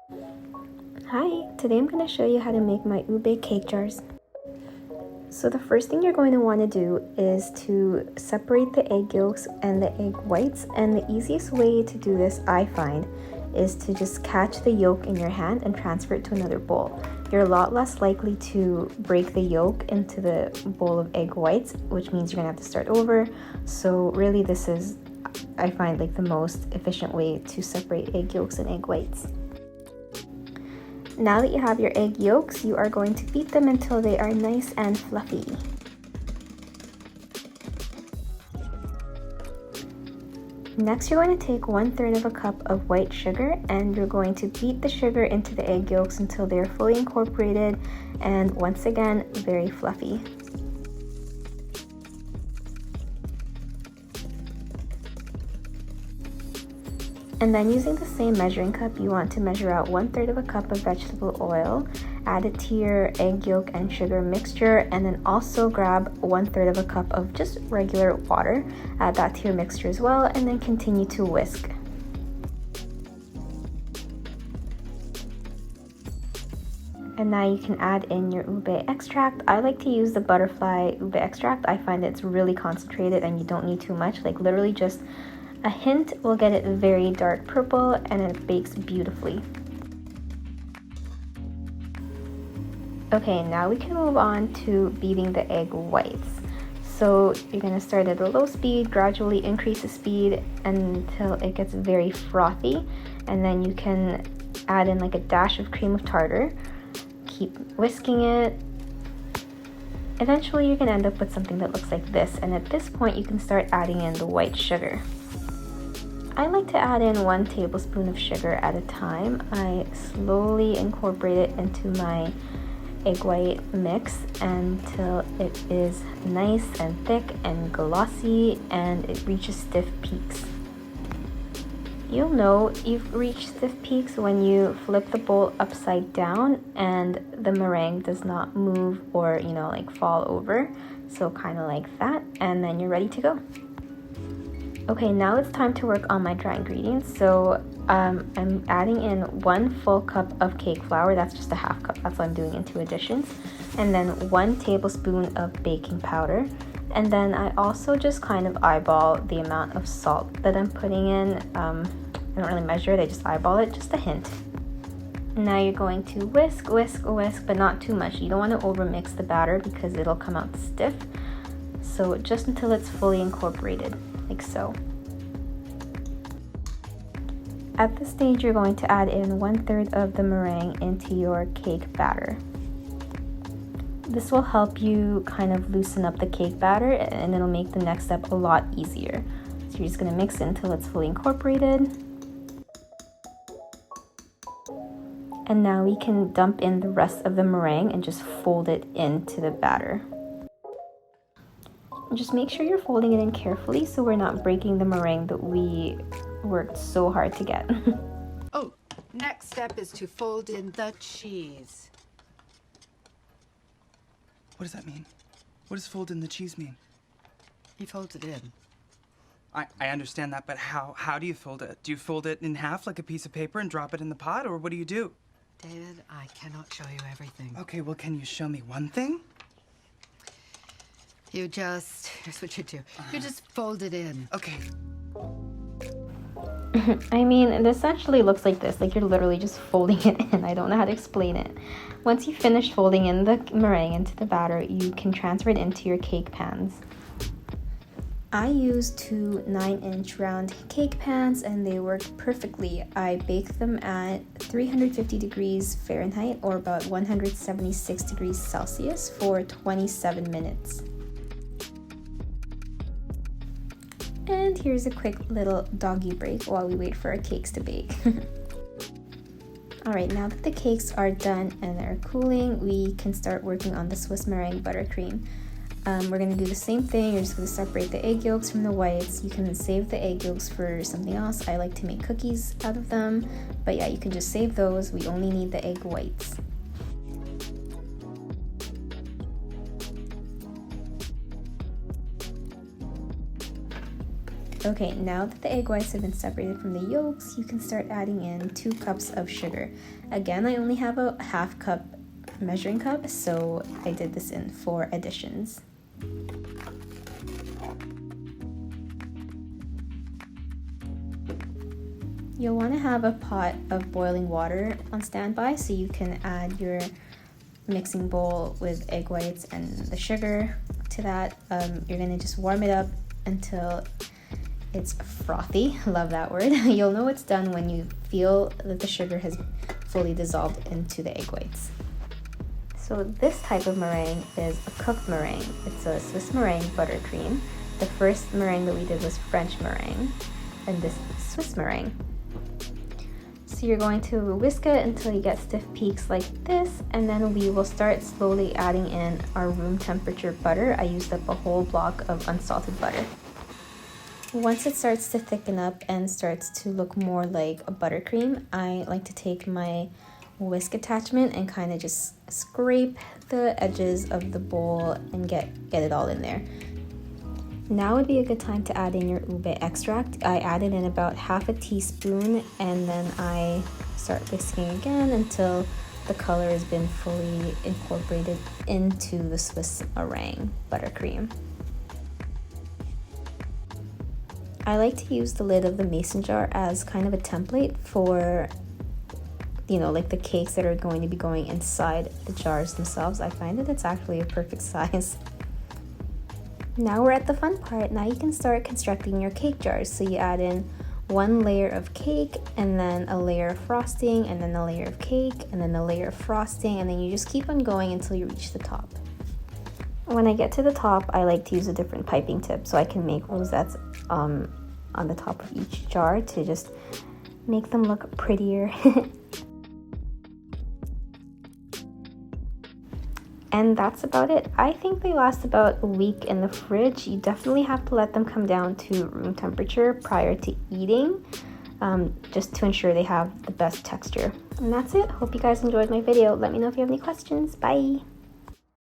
Hi, today I'm going to show you how to make my ube cake jars. So the first thing you're going to want to do is to separate the egg yolks and the egg whites, and the easiest way to do this, I find, is to just catch the yolk in your hand and transfer it to another bowl. You're a lot less likely to break the yolk into the bowl of egg whites, which means you're going to have to start over. So really this is, I find, like the most efficient way to separate egg yolks and egg whites. Now that you have your egg yolks, you are going to beat them until they are nice and fluffy. Next, you're going to take 1/3 of a cup of white sugar, and you're going to beat the sugar into the egg yolks until they're fully incorporated and once again, very fluffy. And then using the same measuring cup, you want to measure out 1/3 of a cup of vegetable oil, add it to your egg yolk and sugar mixture, and then also grab 1/3 of a cup of just regular water, add that to your mixture as well, and then continue to whisk. And now you can add in your ube extract. I like to use the butterfly ube extract. I find it's really concentrated and you don't need too much, like literally just a hint will get it very dark purple, and it bakes beautifully. Okay, now we can move on to beating the egg whites. So you're going to start at a low speed, gradually increase the speed until it gets very frothy, and then you can add in like a dash of cream of tartar. Keep whisking it. Eventually you're going to end up with something that looks like this, and at this point you can start adding in the white sugar. I like to add in 1 tablespoon of sugar at a time. I slowly incorporate it into my egg white mix until it is nice and thick and glossy and it reaches stiff peaks. You'll know you've reached stiff peaks when you flip the bowl upside down and the meringue does not move or, like fall over. So kind of like that, and then you're ready to go. Okay, now it's time to work on my dry ingredients. So I'm adding in 1 full cup of cake flour. That's just a half cup. That's what I'm doing in 2 additions. And then 1 tablespoon of baking powder. And then I also just kind of eyeball the amount of salt that I'm putting in. I don't really measure it. I just eyeball it, just a hint. Now you're going to whisk, whisk, whisk, but not too much. You don't want to overmix the batter because it'll come out stiff. So just until it's fully incorporated. Like so. At this stage, you're going to add in 1/3 of the meringue into your cake batter. This will help you kind of loosen up the cake batter, and it'll make the next step a lot easier. So you're just going to mix it until it's fully incorporated. And now we can dump in the rest of the meringue and just fold it into the batter. Just make sure you're folding it in carefully so we're not breaking the meringue that we worked so hard to get. Oh, next step is to fold in the cheese. What does that mean? What does fold in the cheese mean? You fold it in. I understand that, but how do you fold it? Do you fold it in half like a piece of paper and drop it in the pot, or what do you do? David, I cannot show you everything. Okay, well, can you show me one thing? Here's what you do. You just fold it in. Okay. I mean, it essentially looks like this, like you're literally just folding it in. I don't know how to explain it. Once you finish folding in the meringue into the batter, you can transfer it into your cake pans. I use 2 9-inch round cake pans and they work perfectly. I bake them at 350 degrees Fahrenheit or about 176 degrees Celsius for 27 minutes. And here's a quick little doggy break while we wait for our cakes to bake. Alright, now that the cakes are done and they're cooling, we can start working on the Swiss meringue buttercream. We're going to do the same thing. You're just going to separate the egg yolks from the whites. You can save the egg yolks for something else. I like to make cookies out of them. But yeah, you can just save those. We only need the egg whites. Okay, now that the egg whites have been separated from the yolks, you can start adding in 2 cups of sugar. Again, I only have a half cup measuring cup, so I did this in 4 additions. You'll want to have a pot of boiling water on standby so you can add your mixing bowl with egg whites and the sugar to that. You're going to just warm it up until it's frothy. Love that word. You'll know it's done when you feel that the sugar has fully dissolved into the egg whites. So this type of meringue is a cooked meringue. It's a Swiss meringue buttercream. The first meringue that we did was French meringue, and this is Swiss meringue. So you're going to whisk it until you get stiff peaks like this, and then we will start slowly adding in our room temperature butter. I used up a whole block of unsalted butter. Once it starts to thicken up and starts to look more like a buttercream, I like to take my whisk attachment and kind of just scrape the edges of the bowl and get it all in there. Now would be a good time to add in your ube extract. I added in about half a teaspoon, and then I start whisking again until the color has been fully incorporated into the Swiss meringue buttercream. I like to use the lid of the mason jar as kind of a template for, like the cakes that are going to be going inside the jars themselves. I find that it's actually a perfect size. Now we're at the fun part. Now you can start constructing your cake jars. So you add in 1 layer of cake, and then a layer of frosting, and then a layer of cake, and then a layer of frosting, and then you just keep on going until you reach the top. When I get to the top, I like to use a different piping tip so I can make rosettes on the top of each jar to just make them look prettier. And that's about it. I think they last about a week in the fridge. You definitely have to let them come down to room temperature prior to eating, just to ensure they have the best texture. And that's it. Hope you guys enjoyed my video. Let me know if you have any questions. Bye!